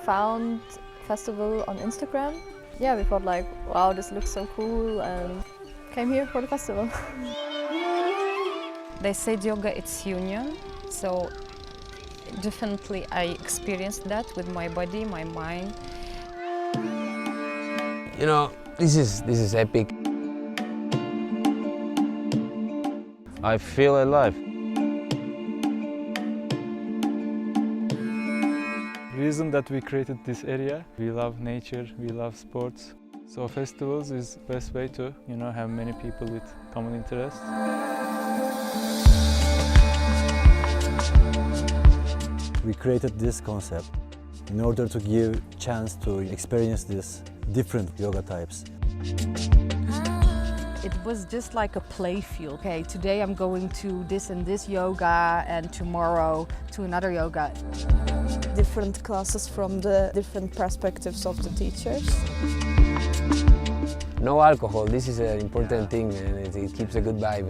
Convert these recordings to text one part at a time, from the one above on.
found festival on Instagram. Yeah, we thought like, wow, this looks so cool, and came here for the festival. They said yoga, it's union, so definitely I experienced that with my body, my mind. You know, this is epic. I feel alive. Reason that we created this area, we love nature, we love sports. So festivals is the best way to, have many people with common interests. We created this concept in order to give chance to experience this different yoga types. It was just like a play field. Okay, today I'm going to this and this yoga, and tomorrow to another yoga. Different classes from the different perspectives of the teachers. No alcohol, this is an important thing, and it keeps a good vibe.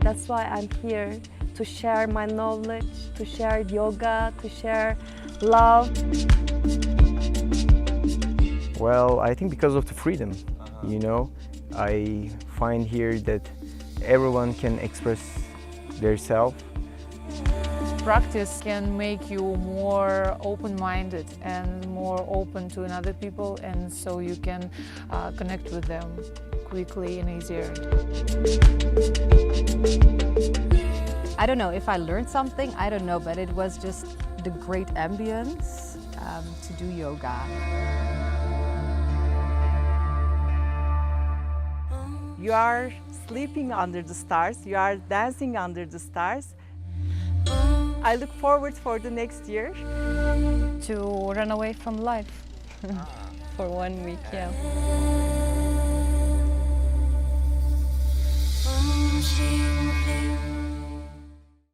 That's why I'm here, to share my knowledge, to share yoga, to share love. Well, I think because of the freedom, I find here that everyone can express their self. Practice can make you more open-minded and more open to another people, and so you can connect with them quickly and easier. I don't know if I learned something, I don't know, but it was just the great ambience to do yoga. You are sleeping under the stars, you are dancing under the stars. I look forward for the next year. To run away from life for 1 week, yeah.